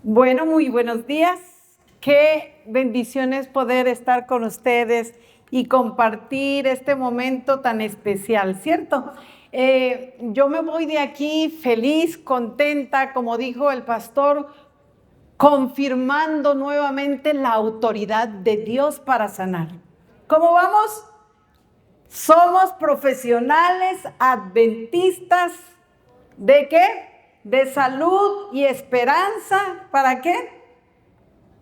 Bueno, muy buenos días. Qué bendición es poder estar con ustedes y compartir este momento tan especial, ¿cierto? Yo me voy de aquí feliz, contenta, como dijo el pastor, confirmando nuevamente la autoridad de Dios para sanar. ¿Cómo vamos? Somos profesionales adventistas. ¿De qué? De salud y esperanza. ¿Para qué?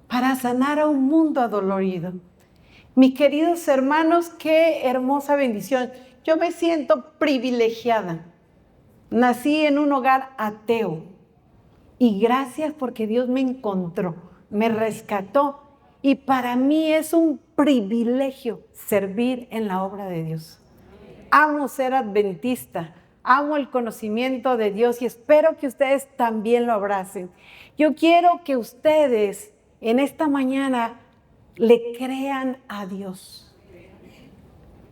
Para sanar a un mundo adolorido. Mis queridos hermanos, qué hermosa bendición. Yo me siento privilegiada. Nací en un hogar ateo y gracias porque Dios me encontró, me rescató y para mí es un privilegio servir en la obra de Dios. Amo ser adventista, amo el conocimiento de Dios y espero que ustedes también lo abracen. Yo quiero que ustedes en esta mañana le crean a Dios.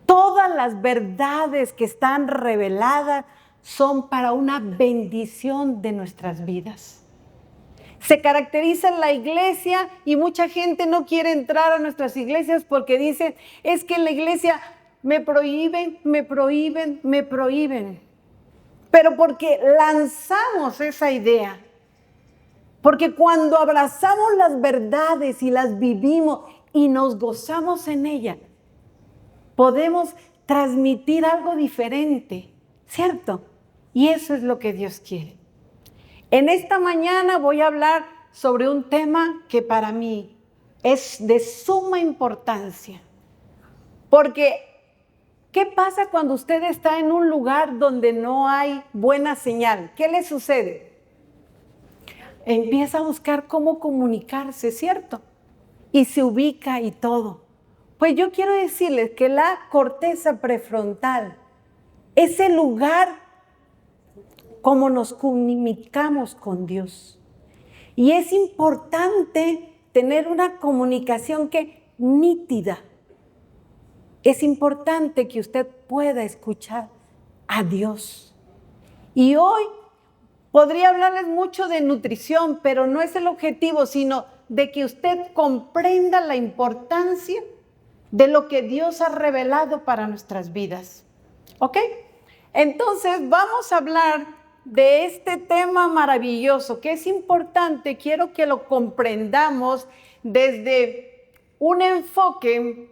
Todas las verdades que están reveladas son para una bendición de nuestras vidas. Se caracteriza en la iglesia y mucha gente no quiere entrar a nuestras iglesias porque dicen, es que en la iglesia me prohíben. Pero porque lanzamos esa idea, porque cuando abrazamos las verdades y las vivimos y nos gozamos en ellas, podemos transmitir algo diferente, ¿cierto? Y eso es lo que Dios quiere. En esta mañana voy a hablar sobre un tema que para mí es de suma importancia. Porque, ¿qué pasa cuando usted está en un lugar donde no hay buena señal? ¿Qué le sucede? Empieza a buscar cómo comunicarse, ¿cierto? Y se ubica y todo. Pues yo quiero decirles que la corteza prefrontal es el lugar como nos comunicamos con Dios. Y es importante tener una comunicación nítida. Es importante que usted pueda escuchar a Dios. Y hoy podría hablarles mucho de nutrición, pero no es el objetivo, sino de que usted comprenda la importancia de lo que Dios ha revelado para nuestras vidas. ¿Ok? Entonces vamos a hablar de este tema maravilloso que es importante. Quiero que lo comprendamos desde un enfoque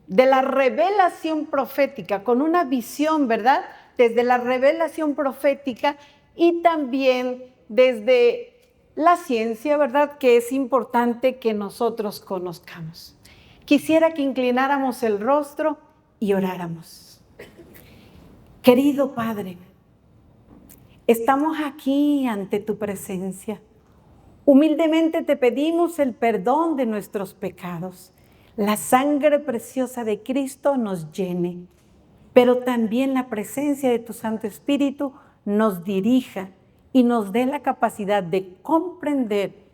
de la revelación profética, con una visión, ¿verdad? Desde la revelación profética y también desde la ciencia, ¿verdad? Que es importante que nosotros conozcamos. Quisiera que inclináramos el rostro y oráramos. Querido Padre, estamos aquí ante tu presencia. Humildemente te pedimos el perdón de nuestros pecados. La sangre preciosa de Cristo nos llene, pero también la presencia de tu Santo Espíritu nos dirija y nos dé la capacidad de comprender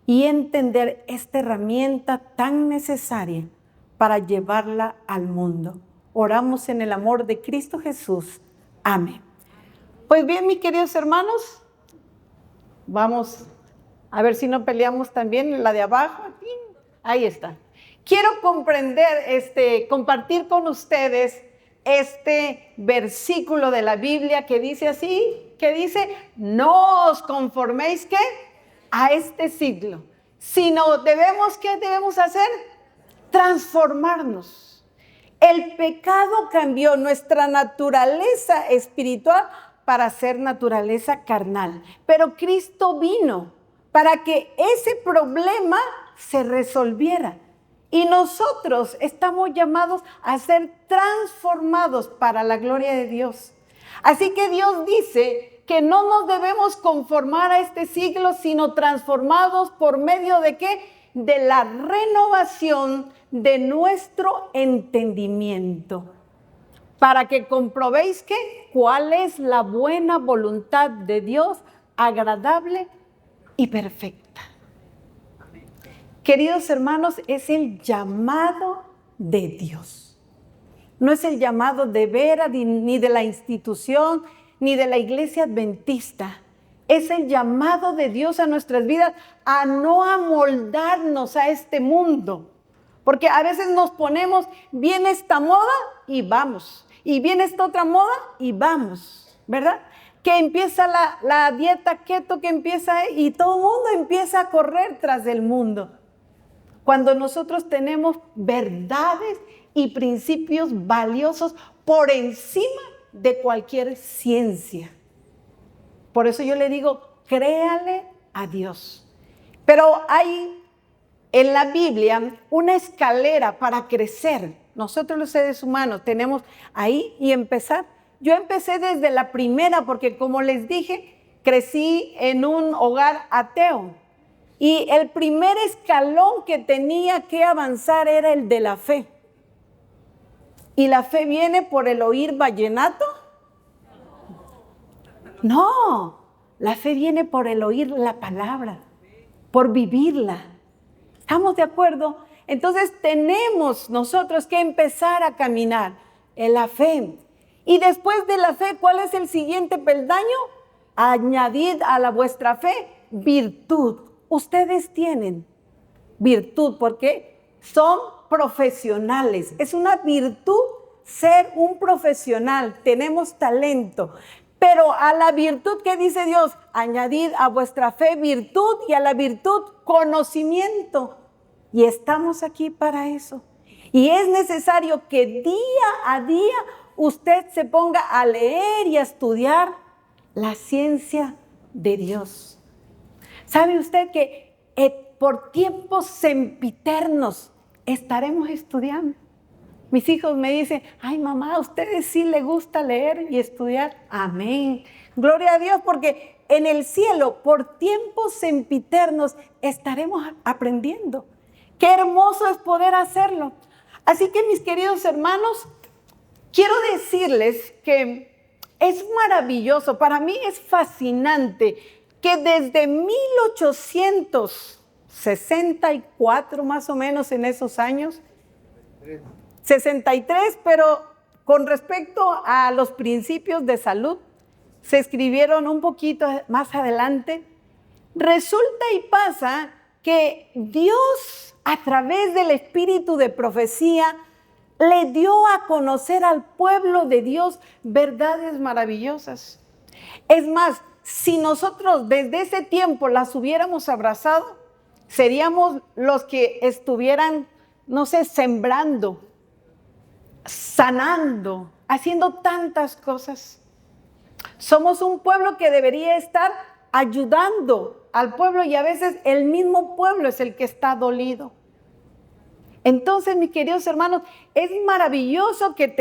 y entender esta herramienta tan necesaria para llevarla al mundo. Oramos en el amor de Cristo Jesús. Amén. Pues bien, mis queridos hermanos, vamos a ver si no peleamos también la de abajo. Ahí está. Quiero compartir con ustedes este versículo de la Biblia que dice así, que dice, no os conforméis, ¿qué? A este siglo, sino ¿qué debemos hacer? Transformarnos. El pecado cambió nuestra naturaleza espiritual para ser naturaleza carnal, pero Cristo vino para que ese problema se resolviera. Y nosotros estamos llamados a ser transformados para la gloria de Dios. Así que Dios dice que no nos debemos conformar a este siglo, sino transformados por medio de ¿qué? De la renovación de nuestro entendimiento. Para que comprobéis cuál es la buena voluntad de Dios, agradable y perfecta. Queridos hermanos, es el llamado de Dios. No es el llamado de Vera, ni de la institución, ni de la iglesia adventista. Es el llamado de Dios a nuestras vidas a no amoldarnos a este mundo. Porque a veces nos ponemos, viene esta moda y vamos. Y viene esta otra moda y vamos, ¿verdad? Que empieza la dieta keto, que empieza y todo el mundo empieza a correr tras del mundo. Cuando nosotros tenemos verdades y principios valiosos por encima de cualquier ciencia. Por eso yo le digo, créale a Dios. Pero hay en la Biblia una escalera para crecer. Nosotros los seres humanos tenemos ahí y empezar. Yo empecé desde la primera porque, como les dije, crecí en un hogar ateo. Y el primer escalón que tenía que avanzar era el de la fe. ¿Y la fe viene por el oír vallenato? No, la fe viene por el oír la palabra, por vivirla. ¿Estamos de acuerdo? Entonces tenemos nosotros que empezar a caminar en la fe. Y después de la fe, ¿cuál es el siguiente peldaño? Añadid a la vuestra fe virtud. Ustedes tienen virtud porque son profesionales. Es una virtud ser un profesional. Tenemos talento. Pero a la virtud, ¿qué dice Dios? Añadid a vuestra fe virtud y a la virtud conocimiento. Y estamos aquí para eso. Y es necesario que día a día usted se ponga a leer y a estudiar la ciencia de Dios. ¿Sabe usted que por tiempos sempiternos estaremos estudiando? Mis hijos me dicen, ay mamá, a ustedes sí les gusta leer y estudiar. Amén. Gloria a Dios, porque en el cielo por tiempos sempiternos estaremos aprendiendo. Qué hermoso es poder hacerlo. Así que, mis queridos hermanos, quiero decirles que es maravilloso, para mí es fascinante que desde 1864 más o menos en esos años, 63, pero con respecto a los principios de salud, se escribieron un poquito más adelante. Resulta y pasa que Dios, a través del espíritu de profecía, le dio a conocer al pueblo de Dios verdades maravillosas. Es más, si nosotros desde ese tiempo las hubiéramos abrazado, seríamos los que estuvieran, no sé, sembrando, sanando, haciendo tantas cosas. Somos un pueblo que debería estar ayudando al pueblo y a veces el mismo pueblo es el que está dolido. Entonces, mis queridos hermanos, es maravilloso que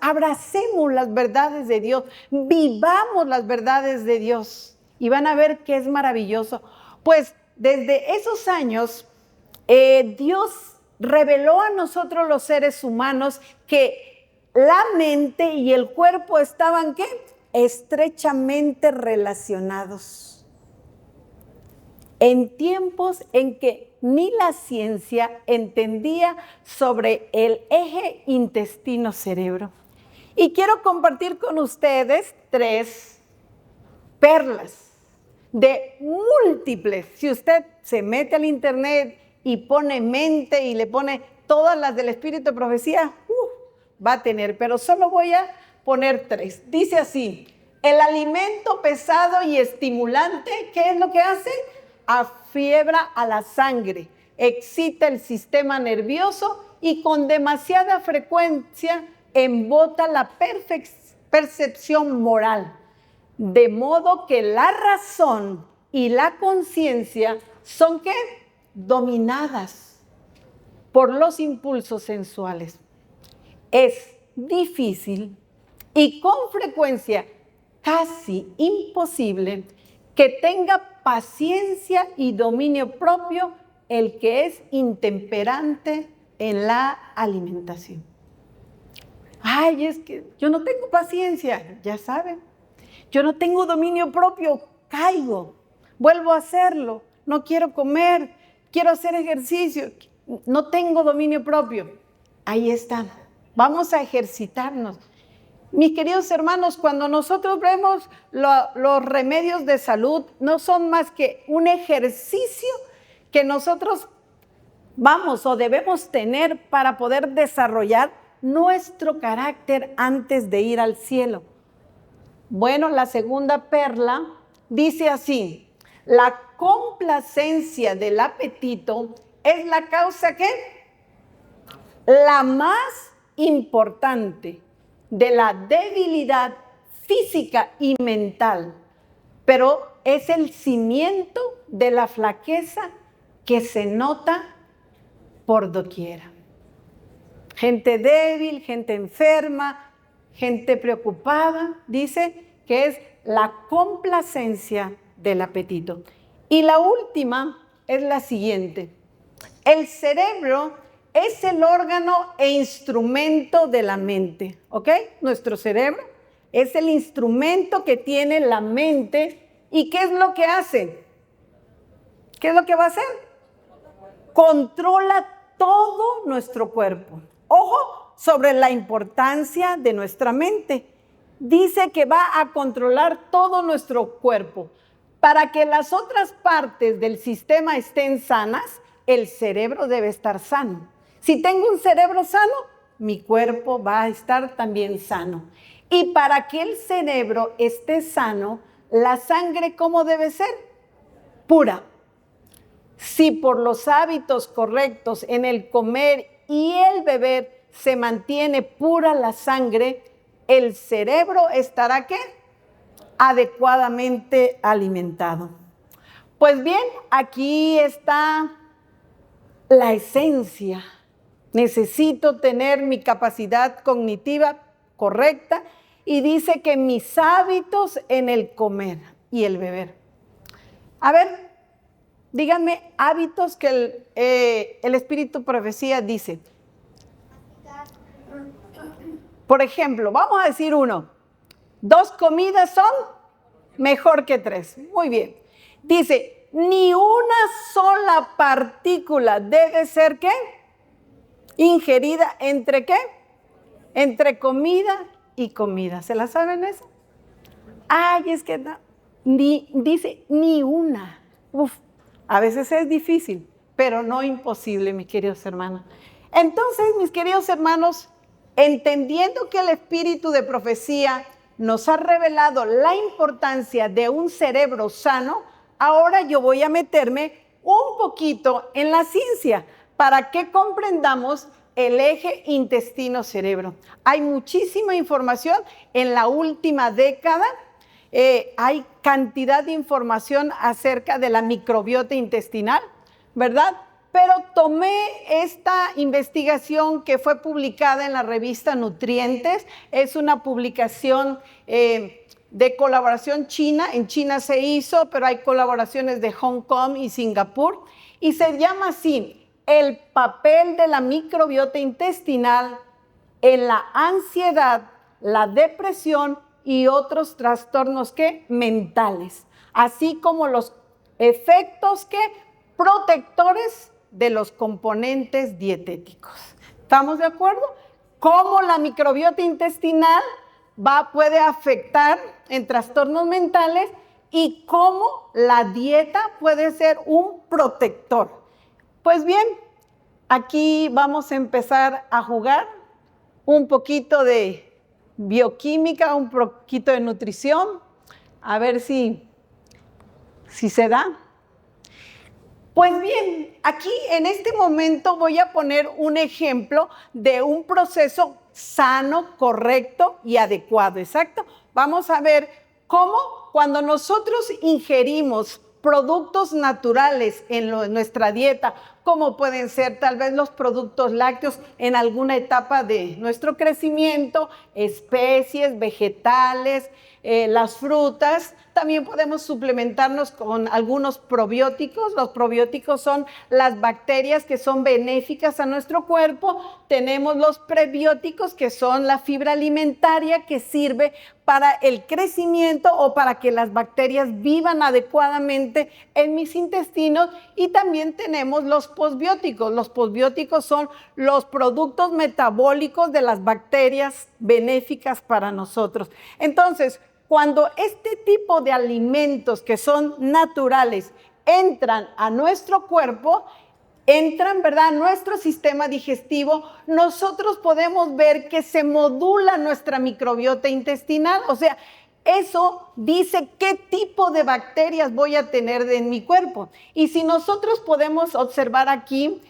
abracemos las verdades de Dios, vivamos las verdades de Dios y van a ver que es maravilloso. Pues desde esos años, Dios reveló a nosotros los seres humanos que la mente y el cuerpo estaban, ¿qué? Estrechamente relacionados. En tiempos en que ni la ciencia entendía sobre el eje intestino-cerebro. Y quiero compartir con ustedes 3 perlas de múltiples. Si usted se mete al internet y pone mente y le pone todas las del espíritu de profecía, va a tener, pero solo voy a poner 3. Dice así: el alimento pesado y estimulante, ¿qué es lo que hace? Afiebra a la sangre, excita el sistema nervioso y con demasiada frecuencia embota la percepción moral, de modo que la razón y la conciencia son, ¿qué? Dominadas por los impulsos sensuales. Es difícil y con frecuencia casi imposible que tenga paciencia y dominio propio el que es intemperante en la alimentación. Ay, es que yo no tengo paciencia, ya saben. Yo no tengo dominio propio, caigo, vuelvo a hacerlo, no quiero comer, quiero hacer ejercicio, no tengo dominio propio. Ahí está, vamos a ejercitarnos. Mis queridos hermanos, cuando nosotros vemos los remedios de salud, no son más que un ejercicio que nosotros vamos o debemos tener para poder desarrollar nuestro carácter antes de ir al cielo. Bueno, la segunda perla dice así: la complacencia del apetito es la causa ¿qué? La más importante de la debilidad física y mental, pero es el cimiento de la flaqueza que se nota por doquiera. Gente débil, gente enferma, gente preocupada, dice que es la complacencia del apetito. Y la última es la siguiente: el cerebro es el órgano e instrumento de la mente, ¿ok? Nuestro cerebro es el instrumento que tiene la mente. ¿Y qué es lo que hace? ¿Qué es lo que va a hacer? Controla todo nuestro cuerpo. Ojo sobre la importancia de nuestra mente. Dice que va a controlar todo nuestro cuerpo. Para que las otras partes del sistema estén sanas, el cerebro debe estar sano. Si tengo un cerebro sano, mi cuerpo va a estar también sano. Y para que el cerebro esté sano, la sangre, ¿cómo debe ser? Pura. Si por los hábitos correctos en el comer y el beber se mantiene pura la sangre, el cerebro estará ¿qué? Adecuadamente alimentado. Pues bien, aquí está la esencia. Necesito tener mi capacidad cognitiva correcta y dice que mis hábitos en el comer y el beber. A ver, díganme hábitos que el Espíritu Profecía dice. Por ejemplo, vamos a decir uno: 2 comidas son mejor que 3. Muy bien. Dice, ni una sola partícula debe ser ¿qué? Ingerida entre ¿qué? Entre comida y comida. ¿Se la saben eso? Ay, es que no. Dice ni una. Uf, a veces es difícil, pero no imposible, mis queridos hermanos. Entonces, mis queridos hermanos, entendiendo que el Espíritu de Profecía nos ha revelado la importancia de un cerebro sano, ahora yo voy a meterme un poquito en la ciencia para que comprendamos el eje intestino-cerebro. Hay muchísima información en la última década. Hay cantidad de información acerca de la microbiota intestinal, ¿verdad? Pero tomé esta investigación que fue publicada en la revista Nutrientes. Es una publicación de colaboración china. En China se hizo, pero hay colaboraciones de Hong Kong y Singapur. Y se llama así: el papel de la microbiota intestinal en la ansiedad, la depresión y otros trastornos ¿qué? Mentales, así como los efectos ¿qué? Protectores de los componentes dietéticos. ¿Estamos de acuerdo? Cómo la microbiota intestinal puede afectar en trastornos mentales y cómo la dieta puede ser un protector. Pues bien, aquí vamos a empezar a jugar un poquito de bioquímica, un poquito de nutrición, a ver si se da. Pues bien, aquí en este momento voy a poner un ejemplo de un proceso sano, correcto y adecuado, exacto. Vamos a ver cómo cuando nosotros ingerimos productos naturales en nuestra dieta, como pueden ser tal vez los productos lácteos en alguna etapa de nuestro crecimiento, especies, vegetales, las frutas. También podemos suplementarnos con algunos probióticos. Los probióticos son las bacterias que son benéficas a nuestro cuerpo. Tenemos los prebióticos, que son la fibra alimentaria que sirve para el crecimiento o para que las bacterias vivan adecuadamente en mis intestinos. Y también tenemos los posbióticos. Los posbióticos son los productos metabólicos de las bacterias benéficas para nosotros. Entonces, cuando este tipo de alimentos que son naturales entran a nuestro cuerpo, entran, ¿verdad?, a nuestro sistema digestivo, nosotros podemos ver que se modula nuestra microbiota intestinal. O sea, eso dice qué tipo de bacterias voy a tener en mi cuerpo. Y si nosotros podemos observar aquí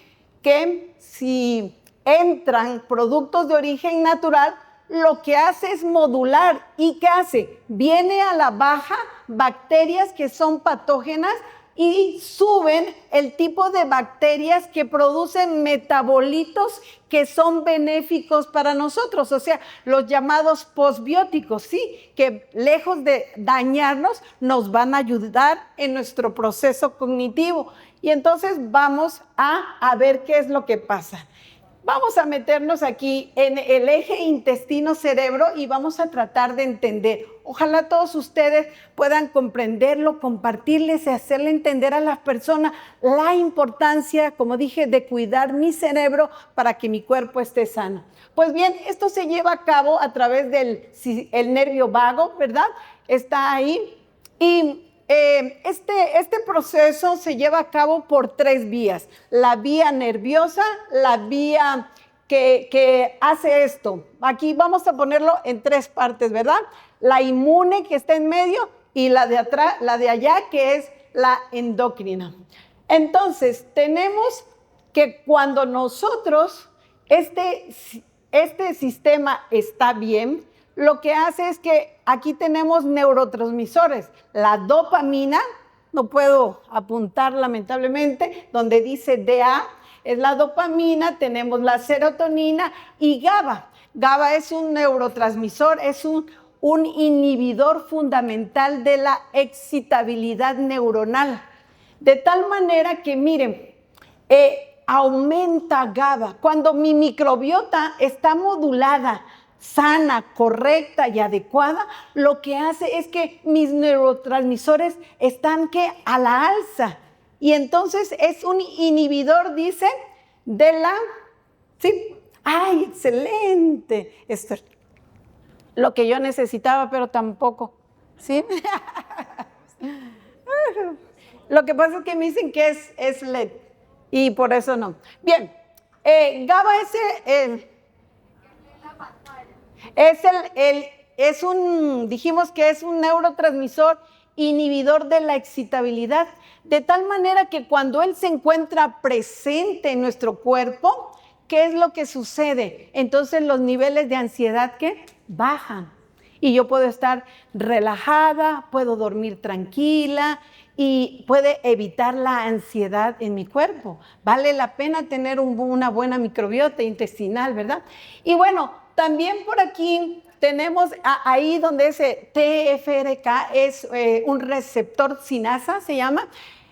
que si entran productos de origen natural, lo que hace es modular. ¿Y qué hace? Viene a la baja bacterias que son patógenas y suben el tipo de bacterias que producen metabolitos que son benéficos para nosotros, o sea, los llamados postbióticos, ¿sí? Que lejos de dañarnos, nos van a ayudar en nuestro proceso cognitivo. Y entonces vamos a ver qué es lo que pasa. Vamos a meternos aquí en el eje intestino-cerebro y vamos a tratar de entender. Ojalá todos ustedes puedan comprenderlo, compartirles y hacerle entender a las personas la importancia, como dije, de cuidar mi cerebro para que mi cuerpo esté sano. Pues bien, esto se lleva a cabo a través del nervio vago, ¿verdad? Está ahí. Y este proceso se lleva a cabo por 3 vías. La vía nerviosa, la vía que hace esto. Aquí vamos a ponerlo en 3 partes, ¿verdad? La inmune, que está en medio, y la de atrás, la de allá, que es la endocrina. Entonces, tenemos que cuando nosotros, este sistema está bien, lo que hace es que aquí tenemos neurotransmisores. La dopamina, no puedo apuntar lamentablemente, donde dice DA, es la dopamina, tenemos la serotonina y GABA. GABA es un neurotransmisor, es un inhibidor fundamental de la excitabilidad neuronal. De tal manera que, miren, aumenta GABA. Cuando mi microbiota está modulada, sana, correcta y adecuada, lo que hace es que mis neurotransmisores están a la alza. Y entonces es un inhibidor, dice, de la... ¿Sí? ¡Ay, excelente! Esto es lo que yo necesitaba, pero tampoco. ¿Sí? Lo que pasa es que me dicen que es LED y por eso no. Bien, GABA dijimos que es un neurotransmisor inhibidor de la excitabilidad, de tal manera que cuando él se encuentra presente en nuestro cuerpo, ¿qué es lo que sucede? Entonces los niveles de ansiedad que bajan y yo puedo estar relajada, puedo dormir tranquila y puede evitar la ansiedad en mi cuerpo. Vale la pena tener una buena microbiota intestinal, ¿verdad? Y bueno, también por aquí tenemos ahí donde ese TFRK es un receptor sinasa, se llama.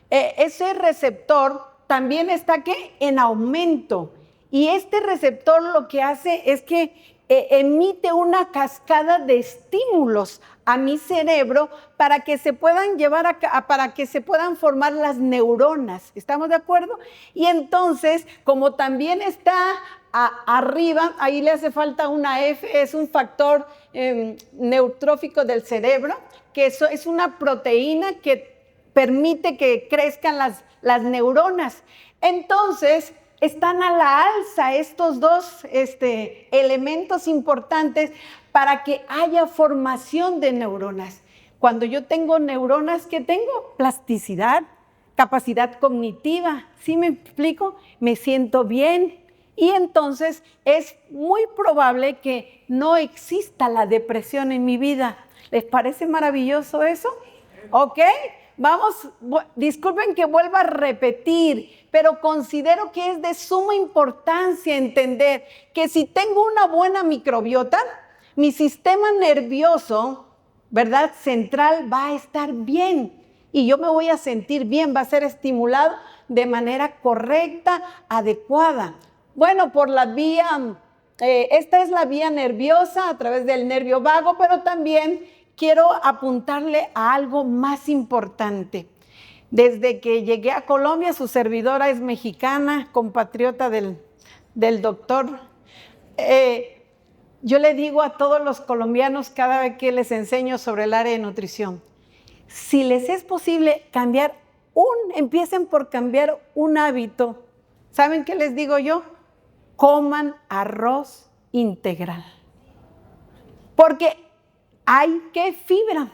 Ese receptor también está en aumento. Y este receptor lo que hace es que emite una cascada de estímulos a mi cerebro para que se puedan para que se puedan formar las neuronas. ¿Estamos de acuerdo? Y entonces, como también está arriba, ahí le hace falta una F, es un factor neutrófico del cerebro, que eso es una proteína que permite que crezcan las neuronas. Entonces, están a la alza estos dos elementos importantes para que haya formación de neuronas. Cuando yo tengo neuronas, ¿qué tengo? Plasticidad, capacidad cognitiva. ¿Sí me explico? Me siento bien. Y entonces es muy probable que no exista la depresión en mi vida. ¿Les parece maravilloso eso? ¿Ok? Vamos, disculpen que vuelva a repetir, pero considero que es de suma importancia entender que si tengo una buena microbiota, mi sistema nervioso, ¿verdad?, central va a estar bien y yo me voy a sentir bien, va a ser estimulado de manera correcta, adecuada. Bueno, por la vía, esta es la vía nerviosa a través del nervio vago, pero también quiero apuntarle a algo más importante. Desde que llegué a Colombia, su servidora es mexicana, compatriota del doctor. Yo le digo a todos los colombianos cada vez que les enseño sobre el área de nutrición, si les es posible empiecen por cambiar un hábito. ¿Saben qué les digo yo? Coman arroz integral. Porque hay que fibra.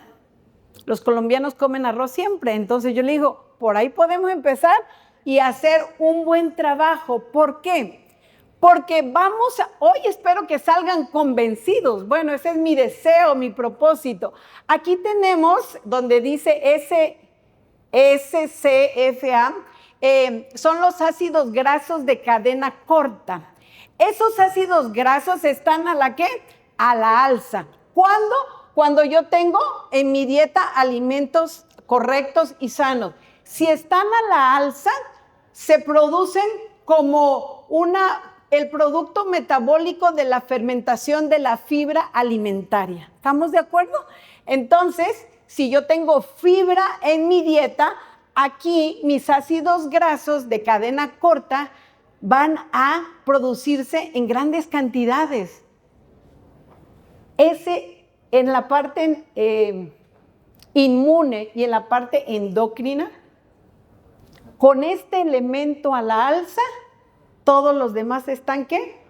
Los colombianos comen arroz siempre. Entonces yo le digo, por ahí podemos empezar y hacer un buen trabajo. ¿Por qué? Porque hoy espero que salgan convencidos. Bueno, ese es mi deseo, mi propósito. Aquí tenemos donde dice SCFA, son los ácidos grasos de cadena corta. Esos ácidos grasos están ¿a la qué? A la alza. ¿Cuándo? Cuando yo tengo en mi dieta alimentos correctos y sanos. Si están a la alza, se producen como el producto metabólico de la fermentación de la fibra alimentaria. ¿Estamos de acuerdo? Entonces, si yo tengo fibra en mi dieta, aquí mis ácidos grasos de cadena corta van a producirse en grandes cantidades. En la parte inmune y en la parte endocrina, con este elemento a la alza, todos los demás están ¿qué?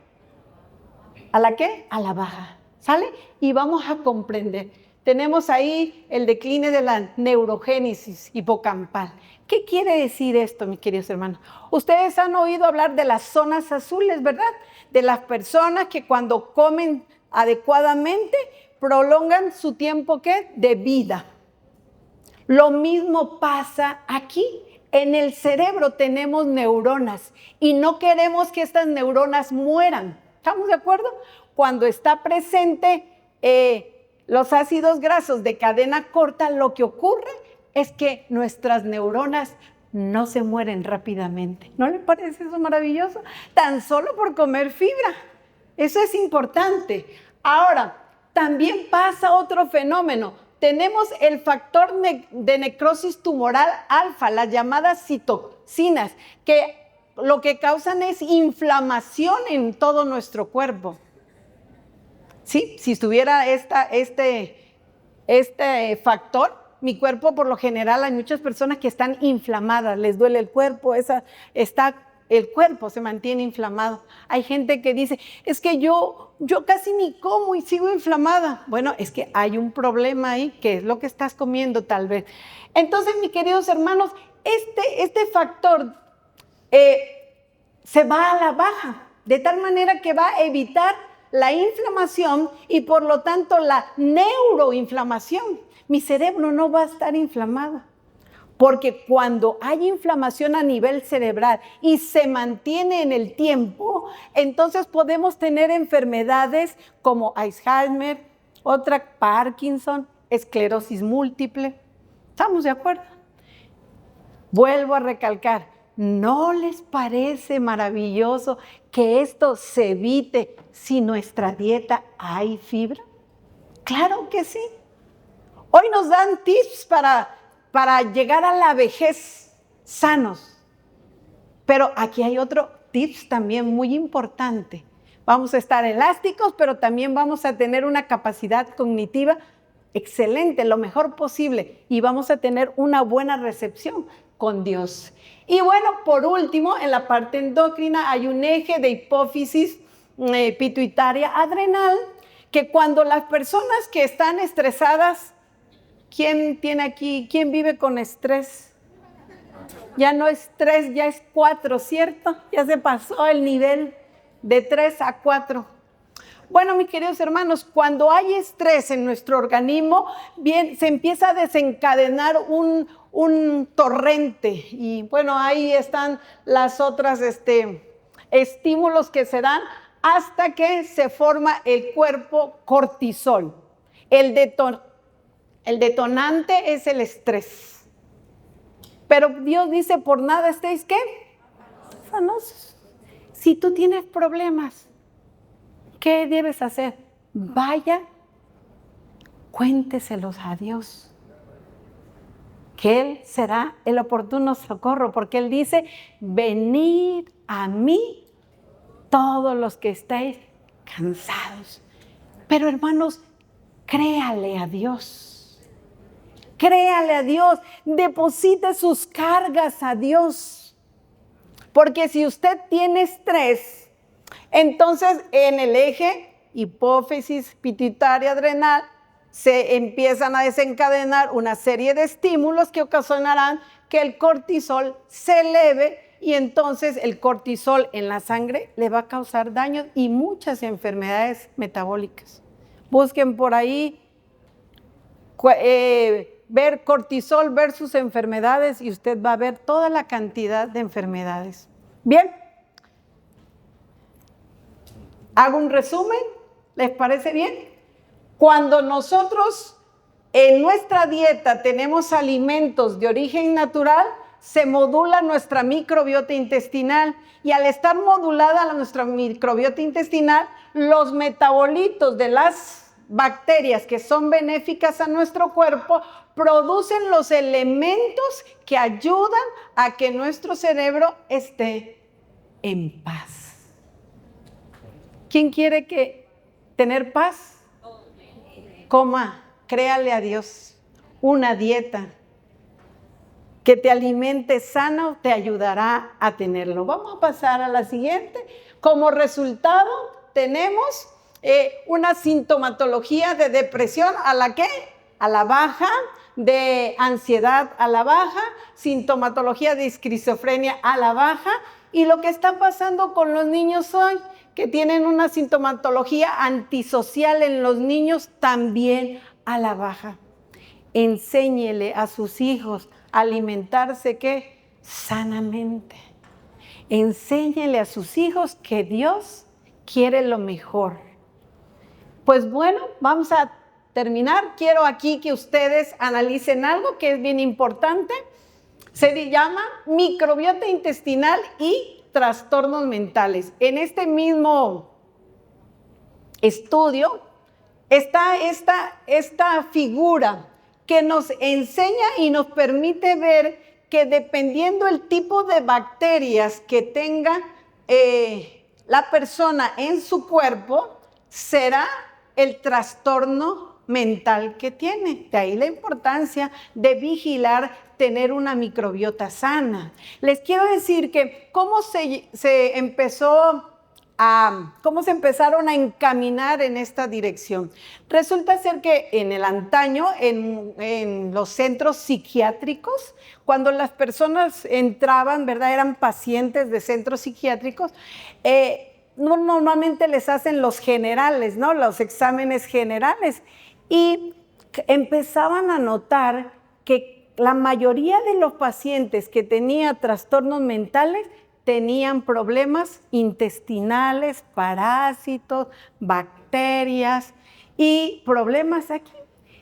¿A la qué? A la baja, ¿sale? Y vamos a comprender. Tenemos ahí el decline de la neurogénesis hipocampal. ¿Qué quiere decir esto, mis queridos hermanos? Ustedes han oído hablar de las zonas azules, ¿verdad? De las personas que cuando comen adecuadamente prolongan su tiempo ¿qué? De vida. Lo mismo pasa aquí. En el cerebro tenemos neuronas y no queremos que estas neuronas mueran. ¿Estamos de acuerdo? Cuando está presente los ácidos grasos de cadena corta, lo que ocurre es que nuestras neuronas no se mueren rápidamente. ¿No le parece eso maravilloso? Tan solo por comer fibra. Eso es importante. Ahora, también pasa otro fenómeno. Tenemos el factor de necrosis tumoral alfa, las llamadas citocinas, que lo que causan es inflamación en todo nuestro cuerpo. ¿Sí? Si estuviera este factor, mi cuerpo por lo general hay muchas personas que están inflamadas, les duele el cuerpo, el cuerpo se mantiene inflamado. Hay gente que dice, es que yo casi ni como y sigo inflamada. Bueno, es que hay un problema ahí, que es lo que estás comiendo tal vez. Entonces, mis queridos hermanos, este factor se va a la baja, de tal manera que va a evitar la inflamación y por lo tanto la neuroinflamación. Mi cerebro no va a estar inflamado. Porque cuando hay inflamación a nivel cerebral y se mantiene en el tiempo, entonces podemos tener enfermedades como Alzheimer, otra Parkinson, esclerosis múltiple. ¿Estamos de acuerdo? Vuelvo a recalcar, ¿no les parece maravilloso que esto se evite si en nuestra dieta hay fibra? Claro que sí. Hoy nos dan tips para llegar a la vejez sanos. Pero aquí hay otro tips también muy importante. Vamos a estar elásticos, pero también vamos a tener una capacidad cognitiva excelente, lo mejor posible, y vamos a tener una buena recepción con Dios. Y bueno, por último, en la parte endocrina hay un eje de hipófisis pituitaria adrenal, que cuando las personas que están estresadas, ¿quién vive con estrés? Ya no es 3, ya es 4, ¿cierto? Ya se pasó el nivel de 3 a 4. Bueno, mis queridos hermanos, cuando hay estrés en nuestro organismo, bien, se empieza a desencadenar un torrente. Y bueno, ahí están las otras estímulos que se dan hasta que se forma el cuerpo cortisol. El detonante es el estrés. Pero Dios dice, por nada estéis, ¿qué? Afanosos. Si tú tienes problemas, ¿qué debes hacer? Vaya, cuénteselos a Dios, que Él será el oportuno socorro, porque Él dice, venid a mí todos los que estáis cansados Pero hermanos, créale a Dios. Créale a Dios. Deposite sus cargas a Dios. Porque si usted tiene estrés, entonces en el eje hipófisis pituitaria adrenal se empiezan a desencadenar una serie de estímulos que ocasionarán que el cortisol se eleve y entonces el cortisol en la sangre le va a causar daños y muchas enfermedades metabólicas. Busquen por ahí ver cortisol versus enfermedades y usted va a ver toda la cantidad de enfermedades. Bien, hago un resumen, ¿les parece bien? Cuando nosotros en nuestra dieta tenemos alimentos de origen natural, se modula nuestra microbiota intestinal y al estar modulada nuestra microbiota intestinal, los metabolitos de las bacterias que son benéficas a nuestro cuerpo producen los elementos que ayudan a que nuestro cerebro esté en paz. ¿Quién quiere tener paz? Coma, créale a Dios, una dieta que te alimente sano te ayudará a tenerlo. Vamos a pasar a la siguiente. Como resultado tenemos una sintomatología de depresión a la ¿qué? A la baja, de ansiedad a la baja, sintomatología de esquizofrenia a la baja y lo que está pasando con los niños hoy, que tienen una sintomatología antisocial en los niños también a la baja. Enséñele a sus hijos a alimentarse ¿qué? Sanamente. Enséñele a sus hijos que Dios quiere lo mejor. Pues bueno, vamos a terminar. Quiero aquí que ustedes analicen algo que es bien importante. Se llama microbiota intestinal y trastornos mentales. En este mismo estudio está esta figura que nos enseña y nos permite ver que dependiendo el tipo de bacterias que tenga la persona en su cuerpo, será el trastorno mental que tiene. De ahí la importancia de vigilar, tener una microbiota sana. Les quiero decir que cómo se empezaron a encaminar en esta dirección. Resulta ser que en el antaño, en los centros psiquiátricos, cuando las personas entraban, ¿verdad? Eran pacientes de centros psiquiátricos, normalmente les hacen los generales, ¿no? Los exámenes generales. Y empezaban a notar que la mayoría de los pacientes que tenían trastornos mentales tenían problemas intestinales, parásitos, bacterias y problemas aquí.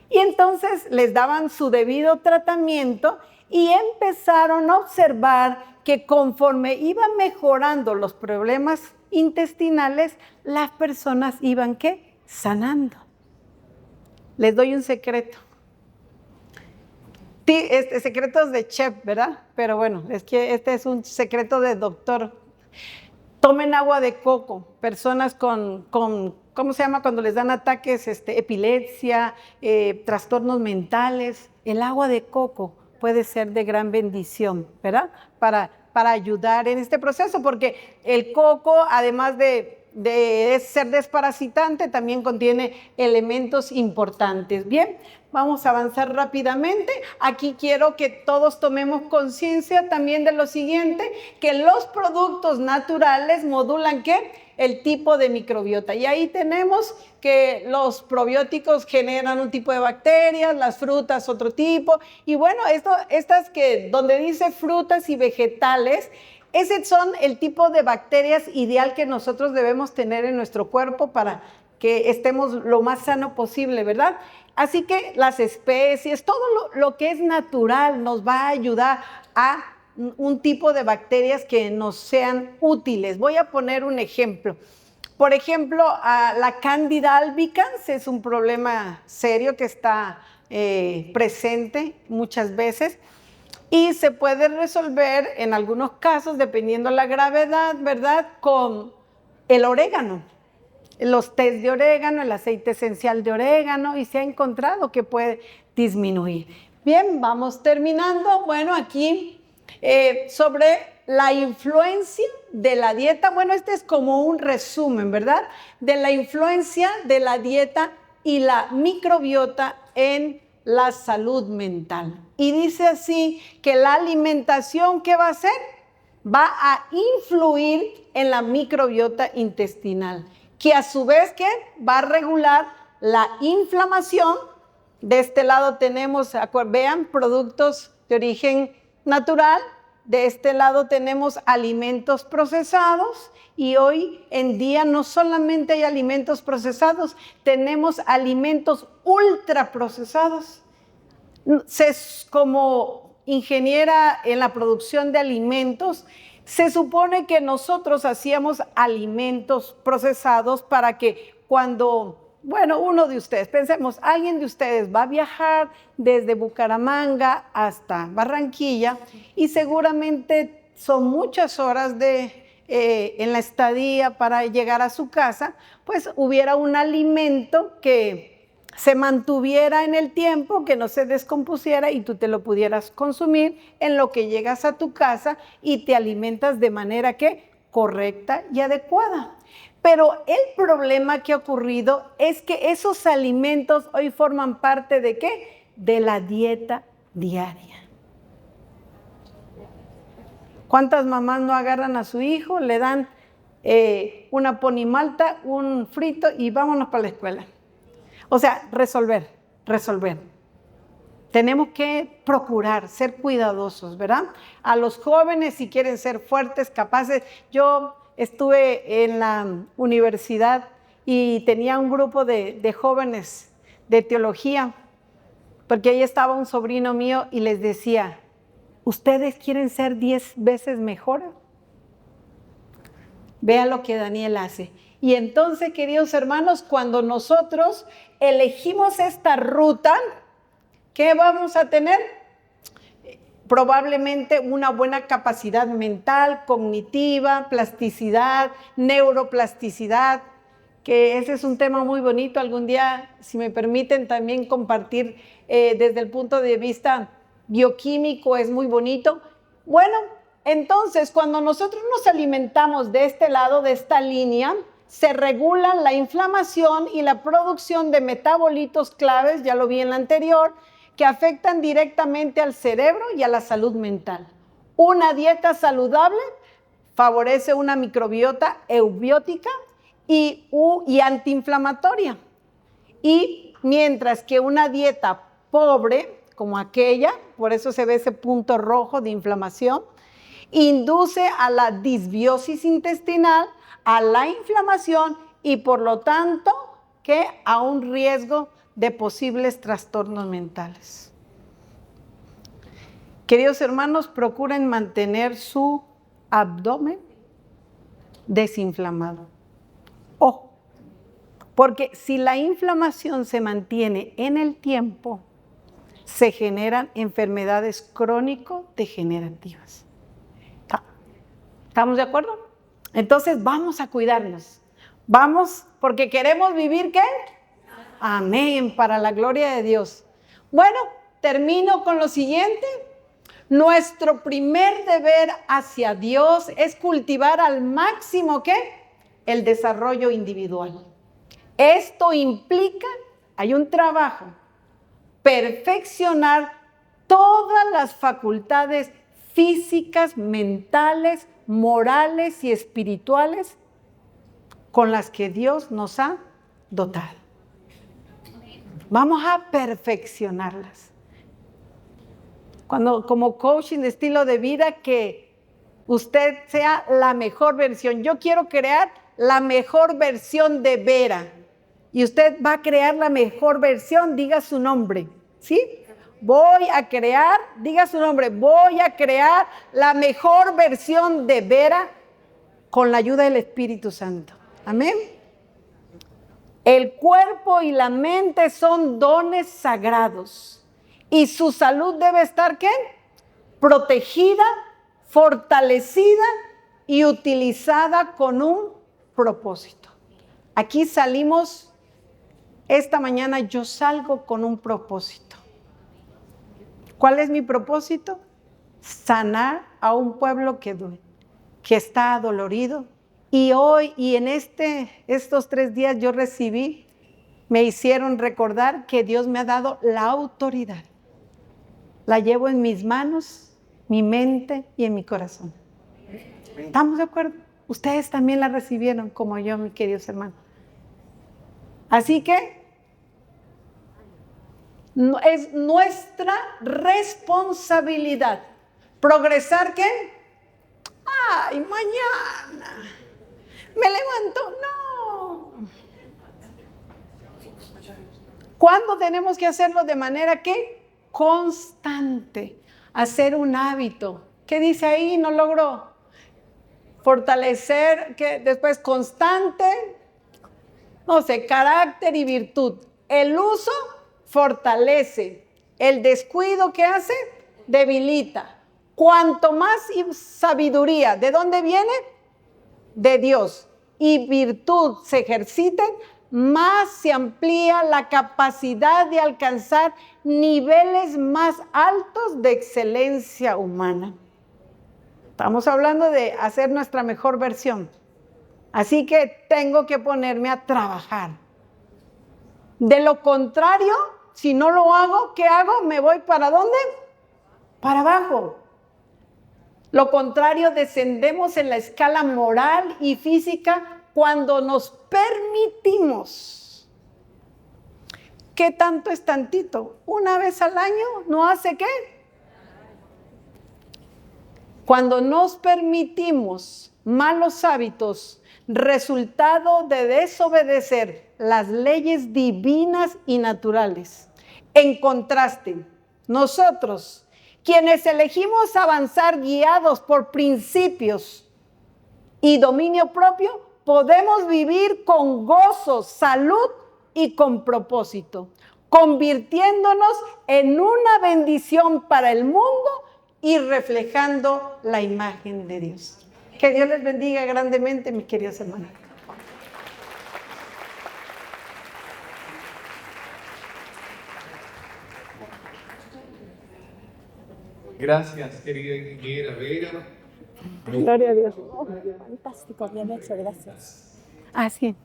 Y entonces les daban su debido tratamiento y empezaron a observar que conforme iban mejorando los problemas intestinales, las personas iban ¿qué? Sanando. Les doy un secreto. Secretos de chef, ¿verdad? Pero bueno, es que este es un secreto de doctor. Tomen agua de coco. Personas con ¿cómo se llama? Cuando les dan ataques, epilepsia, trastornos mentales. El agua de coco puede ser de gran bendición, ¿verdad? Para ayudar en este proceso, porque el coco, además de ser desparasitante, también contiene elementos importantes. Bien, vamos a avanzar rápidamente. Aquí quiero que todos tomemos conciencia también de lo siguiente, que los productos naturales modulan ¿qué? El tipo de microbiota. Y ahí tenemos que los probióticos generan un tipo de bacterias, las frutas otro tipo. Y bueno, estas que donde dice frutas y vegetales, ese son el tipo de bacterias ideal que nosotros debemos tener en nuestro cuerpo para que estemos lo más sano posible, ¿verdad? Así que las especies, todo lo que es natural nos va a ayudar a un tipo de bacterias que nos sean útiles. Voy a poner un ejemplo. Por ejemplo, la Candida albicans es un problema serio que está presente muchas veces. Y se puede resolver en algunos casos, dependiendo la gravedad, ¿verdad? Con el orégano. los tés de orégano, el aceite esencial de orégano, y se ha encontrado que puede disminuir. Bien, vamos terminando. Bueno, aquí sobre la influencia de la dieta. Bueno, este es como un resumen, ¿verdad? De la influencia de la dieta y la microbiota en la salud mental. Y dice así que la alimentación, ¿qué va a hacer? Va a influir en la microbiota intestinal, que a su vez, ¿qué? Va a regular la inflamación. De este lado tenemos, vean, productos de origen natural. De este lado tenemos alimentos procesados, y hoy en día no solamente hay alimentos procesados, tenemos alimentos ultraprocesados. Como ingeniera en la producción de alimentos, se supone que nosotros hacíamos alimentos procesados para que cuando, bueno, uno de ustedes, pensemos, alguien de ustedes va a viajar desde Bucaramanga hasta Barranquilla, y seguramente son muchas horas en la estadía para llegar a su casa, pues hubiera un alimento que se mantuviera en el tiempo, que no se descompusiera, y tú te lo pudieras consumir en lo que llegas a tu casa y te alimentas de manera que correcta y adecuada. Pero el problema que ha ocurrido es que esos alimentos hoy forman parte ¿de qué? De la dieta diaria. ¿Cuántas mamás no agarran a su hijo, le dan una ponimalta, un frito y vámonos para la escuela? O sea, resolver. Tenemos que procurar ser cuidadosos, ¿verdad? A los jóvenes, si quieren ser fuertes, capaces. Yo estuve en la universidad y tenía un grupo de jóvenes de teología, porque ahí estaba un sobrino mío y les decía, ¿ustedes quieren ser 10 veces mejores? Vean lo que Daniel hace. Y entonces, queridos hermanos, cuando nosotros elegimos esta ruta, ¿qué vamos a tener? Probablemente una buena capacidad mental, cognitiva, plasticidad, neuroplasticidad, que ese es un tema muy bonito. Algún día, si me permiten, también compartir desde el punto de vista bioquímico, es muy bonito. Bueno, entonces, cuando nosotros nos alimentamos de este lado, de esta línea, se regulan la inflamación y la producción de metabolitos claves, ya lo vi en la anterior, que afectan directamente al cerebro y a la salud mental. Una dieta saludable favorece una microbiota eubiótica y antiinflamatoria. Y mientras que una dieta pobre, como aquella, por eso se ve ese punto rojo de inflamación, induce a la disbiosis intestinal, a la inflamación y por lo tanto que a un riesgo de posibles trastornos mentales. Queridos hermanos, procuren mantener su abdomen desinflamado. Ojo, porque si la inflamación se mantiene en el tiempo, se generan enfermedades crónico-degenerativas. ¿Estamos de acuerdo? Entonces vamos a cuidarnos. Vamos, porque queremos vivir, ¿qué? Amén, para la gloria de Dios. Bueno, termino con lo siguiente. Nuestro primer deber hacia Dios es cultivar al máximo, ¿qué? El desarrollo individual. Esto implica, hay un trabajo, perfeccionar todas las facultades físicas, mentales, morales y espirituales con las que Dios nos ha dotado. Vamos a perfeccionarlas. Como coaching de estilo de vida, que usted sea la mejor versión. Yo quiero crear la mejor versión de Vera. Y usted va a crear la mejor versión, diga su nombre, ¿sí? Voy a crear, diga su nombre, voy a crear la mejor versión de Vera con la ayuda del Espíritu Santo. Amén. El cuerpo y la mente son dones sagrados y su salud debe estar, ¿qué? Protegida, fortalecida y utilizada con un propósito. Aquí salimos, esta mañana yo salgo con un propósito. ¿Cuál es mi propósito? Sanar a un pueblo que está adolorido. Y hoy y en estos 3 días yo recibí, me hicieron recordar que Dios me ha dado la autoridad. La llevo en mis manos, mi mente y en mi corazón. ¿Estamos de acuerdo? Ustedes también la recibieron como yo, mis queridos hermanos. Así que es nuestra responsabilidad. ¿Progresar qué? Ay, mañana. ¿Me levanto? No. ¿Cuándo tenemos que hacerlo? De manera que constante. Hacer un hábito. ¿Qué dice ahí? No logró. Fortalecer, ¿qué? Después constante. No sé, carácter y virtud. El uso fortalece. El descuido, ¿qué hace? Debilita. Cuanto más sabiduría, ¿de dónde viene? De Dios. Y virtud se ejerciten, más se amplía la capacidad de alcanzar niveles más altos de excelencia humana. Estamos hablando de hacer nuestra mejor versión. Así que tengo que ponerme a trabajar. De lo contrario, si no lo hago, ¿qué hago? ¿Me voy para dónde? Para abajo. Lo contrario, descendemos en la escala moral y física cuando nos permitimos. ¿Qué tanto es tantito? Una vez al año, ¿no hace qué? Cuando nos permitimos malos hábitos, resultado de desobedecer las leyes divinas y naturales. En contraste, nosotros, quienes elegimos avanzar guiados por principios y dominio propio, podemos vivir con gozo, salud y con propósito, convirtiéndonos en una bendición para el mundo y reflejando la imagen de Dios. Que Dios les bendiga grandemente, mis queridos hermanos. Gracias, querida ingeniera Vera. Gloria a Dios. Fantástico, bien hecho, gracias. Así.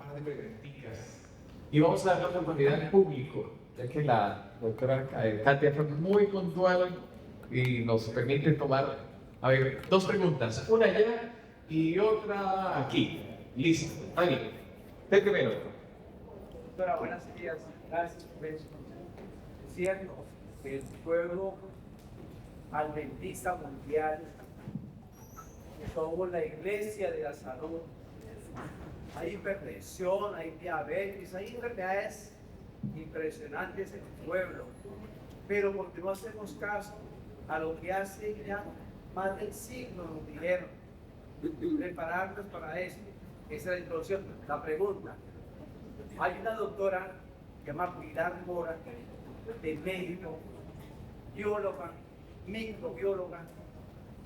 Y vamos a dar la oportunidad al público, ya que la doctora Katia fue muy puntual y nos permite tomar, a ver, 2 preguntas, una allá y otra aquí. Listo, Ani, usted primero. Doctora, buenos días. Gracias por eso. Es cierto que el pueblo adventista mundial, somos la iglesia de la salud. Hay hipertensión, hay diabetes, hay enfermedades impresionantes en el pueblo. Pero porque no hacemos caso a lo que hace ya más del siglo nos dijeron, prepararnos para eso. Esa es la introducción. La pregunta. Hay una doctora que se llama Pilar Mora, de México, bióloga, microbióloga,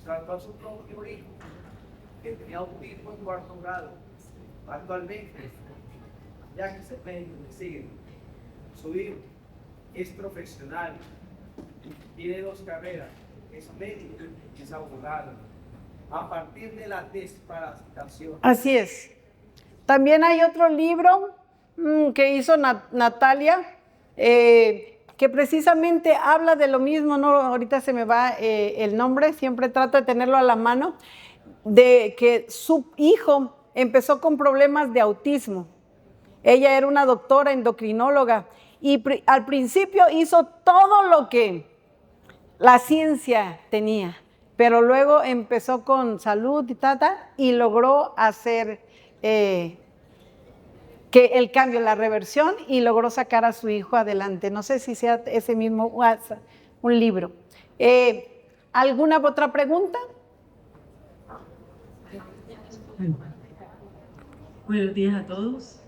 trató a su propio hijo, que tenía autismo en 4º grado. Actualmente, ya que se médico, sigue, su hijo es profesional, tiene 2 carreras, es médico, es abogado. A partir de la desparasitación. Así es. También hay otro libro que hizo Natalia, que precisamente habla de lo mismo, no, ahorita se me va el nombre, siempre trato de tenerlo a la mano, de que su hijo empezó con problemas de autismo. Ella era una doctora endocrinóloga y al principio hizo todo lo que la ciencia tenía, pero luego empezó con salud y logró hacer que el cambio, la reversión, y logró sacar a su hijo adelante. No sé si sea ese mismo un libro. ¿Alguna otra pregunta? Buenos días a todos.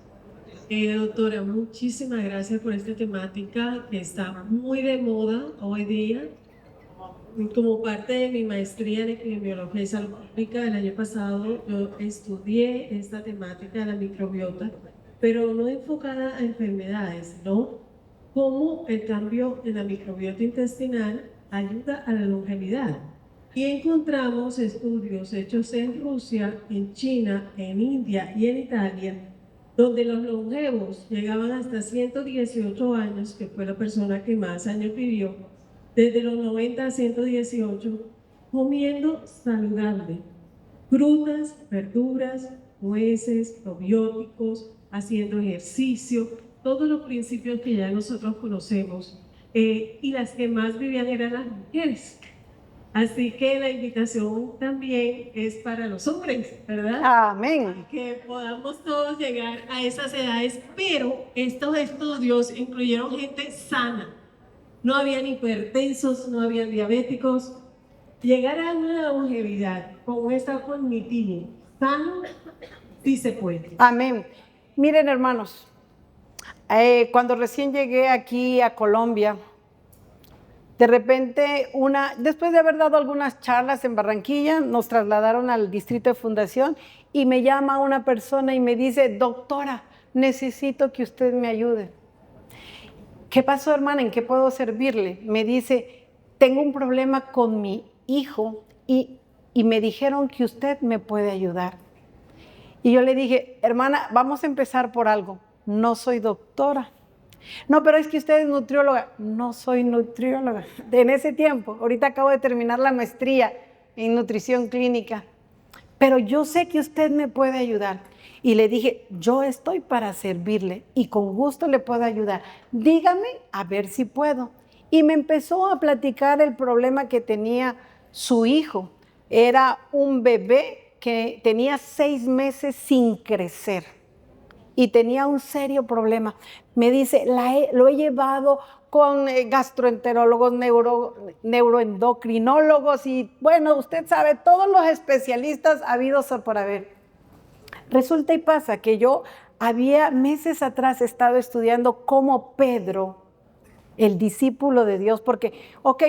Doctora, muchísimas gracias por esta temática que está muy de moda hoy día. Como parte de mi maestría en epidemiología y salud pública del año pasado, yo estudié esta temática de la microbiota pero no enfocada a enfermedades, ¿no? Cómo el cambio en la microbiota intestinal ayuda a la longevidad. Y encontramos estudios hechos en Rusia, en China, en India y en Italia, donde los longevos llegaban hasta 118 años, que fue la persona que más años vivió, desde los 90 a 118, comiendo saludable, frutas, verduras, nueces, probióticos, haciendo ejercicio, todos los principios que ya nosotros conocemos. Y las que más vivían eran las mujeres. Así que la invitación también es para los hombres, ¿verdad? Amén. Que podamos todos llegar a esas edades, pero estos estudios incluyeron gente sana. No habían hipertensos, no habían diabéticos. Llegar a una longevidad con un estado cognitivo sano, sí se puede. Amén. Miren, hermanos, cuando recién llegué aquí a Colombia, de repente, después de haber dado algunas charlas en Barranquilla, nos trasladaron al distrito de fundación y me llama una persona y me dice, doctora, necesito que usted me ayude. ¿Qué pasó, hermana? ¿En qué puedo servirle? Me dice, tengo un problema con mi hijo y me dijeron que usted me puede ayudar. Y yo le dije, hermana, vamos a empezar por algo. No soy doctora. No, pero es que usted es nutrióloga. No soy nutrióloga. En ese tiempo, ahorita acabo de terminar la maestría en nutrición clínica. Pero yo sé que usted me puede ayudar. Y le dije, yo estoy para servirle y con gusto le puedo ayudar. Dígame a ver si puedo. Y me empezó a platicar el problema que tenía su hijo. Era un bebé que tenía 6 meses sin crecer y tenía un serio problema. Me dice, lo he llevado con gastroenterólogos, neuroendocrinólogos y bueno, usted sabe, todos los especialistas habidos por haber. Resulta y pasa que yo había meses atrás estado estudiando cómo Pedro, el discípulo de Dios, porque,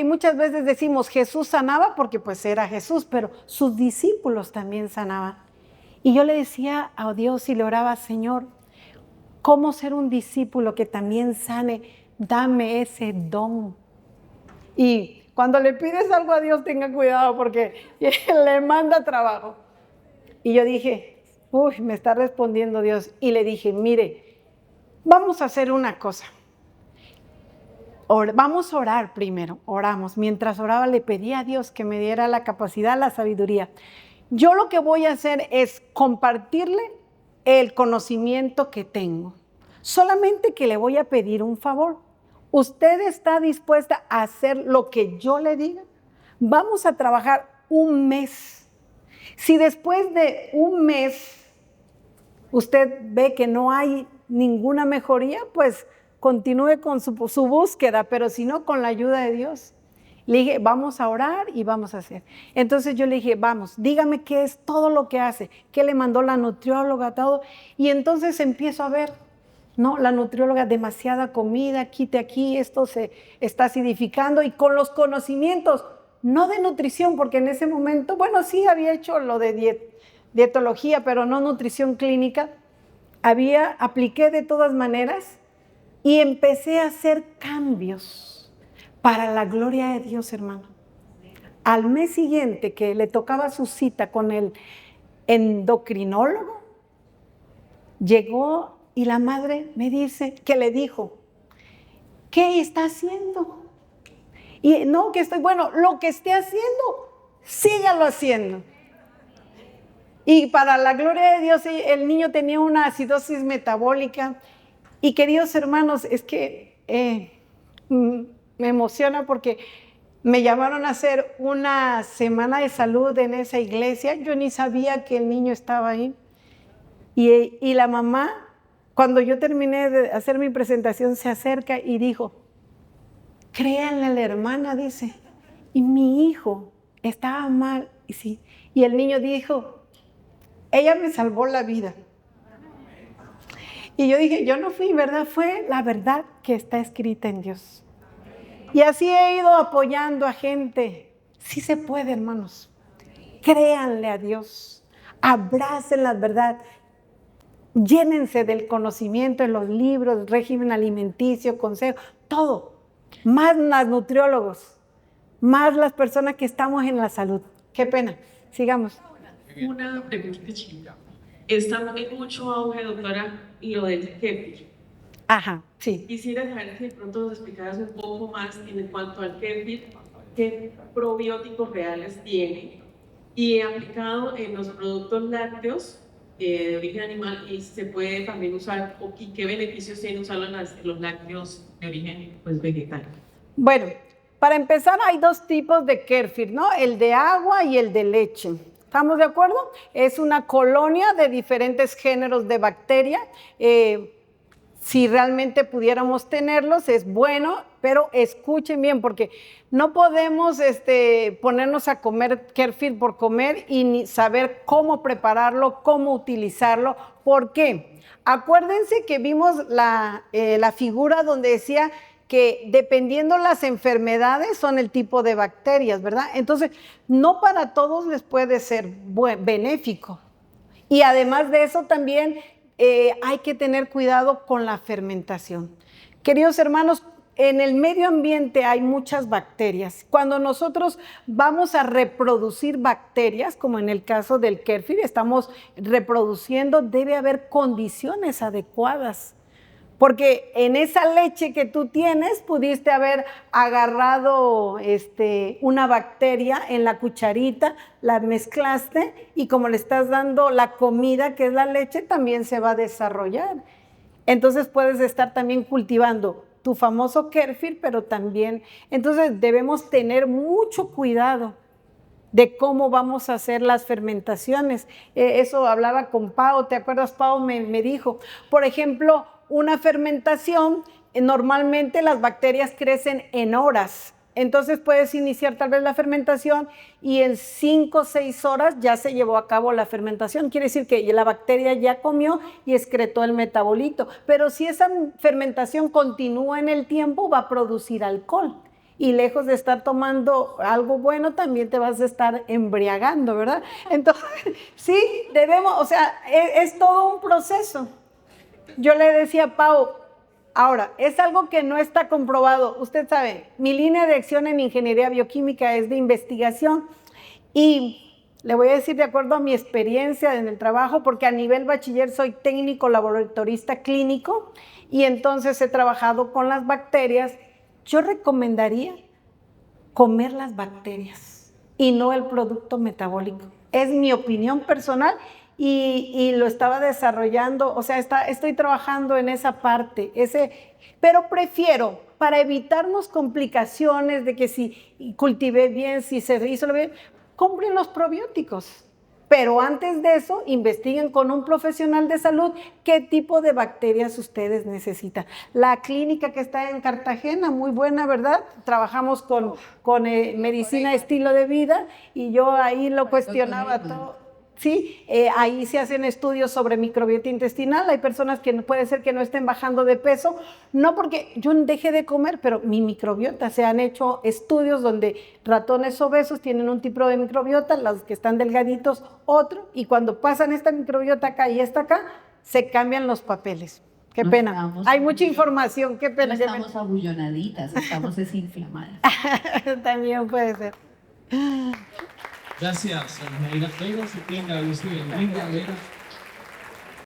muchas veces decimos Jesús sanaba porque pues era Jesús, pero sus discípulos también sanaban. Y yo le decía a Dios y le oraba, Señor, ¿cómo ser un discípulo que también sane? Dame ese don. Y cuando le pides algo a Dios, tenga cuidado porque le manda trabajo. Y yo dije, me está respondiendo Dios. Y le dije, mire, vamos a hacer una cosa. Vamos a orar primero, oramos. Mientras oraba le pedí a Dios que me diera la capacidad, la sabiduría. Yo lo que voy a hacer es compartirle el conocimiento que tengo. Solamente que le voy a pedir un favor. ¿Usted está dispuesta a hacer lo que yo le diga? Vamos a trabajar un mes. Si después de un mes usted ve que no hay ninguna mejoría, pues continúe con su búsqueda, pero si no, con la ayuda de Dios. Le dije, vamos a orar y vamos a hacer. Entonces yo le dije, vamos, dígame qué es todo lo que hace, qué le mandó la nutrióloga, todo. Y entonces empiezo a ver, no, la nutrióloga, demasiada comida, quite aquí, esto se está acidificando. Y con los conocimientos, no de nutrición, porque en ese momento, bueno, sí había hecho lo de dietología, pero no nutrición clínica. Apliqué de todas maneras y empecé a hacer cambios. Para la gloria de Dios, hermano. Al mes siguiente que le tocaba su cita con el endocrinólogo, llegó y la madre me dice, que le dijo, ¿qué está haciendo? Y no, lo que esté haciendo, sígalo haciendo. Y para la gloria de Dios, el niño tenía una acidosis metabólica. Y queridos hermanos, es que me emociona porque me llamaron a hacer una semana de salud en esa iglesia. Yo ni sabía que el niño estaba ahí. Y la mamá, cuando yo terminé de hacer mi presentación, se acerca y dijo, créanle a la hermana, dice, y mi hijo estaba mal. Y, sí. Y el niño dijo, ella me salvó la vida. Y yo dije, yo no fui, ¿verdad? Fue la verdad que está escrita en Dios. Y así he ido apoyando a gente. Sí se puede, hermanos. Créanle a Dios. Abracen la verdad. Llénense del conocimiento en los libros, régimen alimenticio, consejo, todo. Más los nutriólogos, más las personas que estamos en la salud. Qué pena. Sigamos. Una pregunta chiquita. Está en mucho auge, doctora, lo del kéfir. Ajá, sí. Quisiera saber si de pronto nos explicaras un poco más en cuanto al kéfir, qué probióticos reales tiene y aplicado en los productos lácteos de origen animal, y se puede también usar, o qué beneficios tiene usarlo en los lácteos de origen pues, vegetal. Bueno, para empezar hay dos tipos de kéfir, ¿no? El de agua y el de leche. ¿Estamos de acuerdo? Es una colonia de diferentes géneros de bacteria. Si realmente pudiéramos tenerlos, es bueno, pero escuchen bien, porque no podemos ponernos a comer kéfir por comer y ni saber cómo prepararlo, cómo utilizarlo. ¿Por qué? Acuérdense que vimos la figura donde decía que dependiendo las enfermedades son el tipo de bacterias, ¿verdad? Entonces, no para todos les puede ser benéfico. Y además de eso también hay que tener cuidado con la fermentación. Queridos hermanos, en el medio ambiente hay muchas bacterias. Cuando nosotros vamos a reproducir bacterias, como en el caso del kéfir, estamos reproduciendo, debe haber condiciones adecuadas. Porque en esa leche que tú tienes, pudiste haber agarrado una bacteria en la cucharita, la mezclaste y como le estás dando la comida, que es la leche, también se va a desarrollar. Entonces puedes estar también cultivando tu famoso kéfir, pero también, entonces debemos tener mucho cuidado de cómo vamos a hacer las fermentaciones. Eso hablaba con Pau, ¿te acuerdas? Pau me dijo, por ejemplo, una fermentación, normalmente las bacterias crecen en horas. Entonces puedes iniciar tal vez la fermentación y en 5 o 6 horas ya se llevó a cabo la fermentación. Quiere decir que la bacteria ya comió y excretó el metabolito. Pero si esa fermentación continúa en el tiempo, va a producir alcohol. Y lejos de estar tomando algo bueno, también te vas a estar embriagando, ¿verdad? Entonces, sí, debemos, o sea, es todo un proceso. Yo le decía a Pau, ahora, es algo que no está comprobado. Usted sabe, mi línea de acción en ingeniería bioquímica es de investigación y le voy a decir de acuerdo a mi experiencia en el trabajo, porque a nivel bachiller soy técnico laboratorista clínico y entonces he trabajado con las bacterias. Yo recomendaría comer las bacterias y no el producto metabólico. Es mi opinión personal. Y lo estaba desarrollando, o sea, estoy trabajando en esa parte, pero prefiero, para evitarnos complicaciones de que si cultivé bien, si se hizo bien, compren los probióticos. Pero antes de eso, investiguen con un profesional de salud qué tipo de bacterias ustedes necesitan. La clínica que está en Cartagena, muy buena, ¿verdad? Trabajamos con medicina estilo de vida y yo ahí lo cuestionaba todo. Sí, ahí se hacen estudios sobre microbiota intestinal. Hay personas que puede ser que no estén bajando de peso, no porque yo dejé de comer, pero mi microbiota, se han hecho estudios donde ratones obesos tienen un tipo de microbiota, los que están delgaditos otro, y cuando pasan esta microbiota acá y esta acá, se cambian los papeles. Qué pena, hay mucha información, qué pena. No estamos abullonaditas, estamos desinflamadas. También puede ser. Gracias, Ana Vera. Si tenga, Lucía, venga,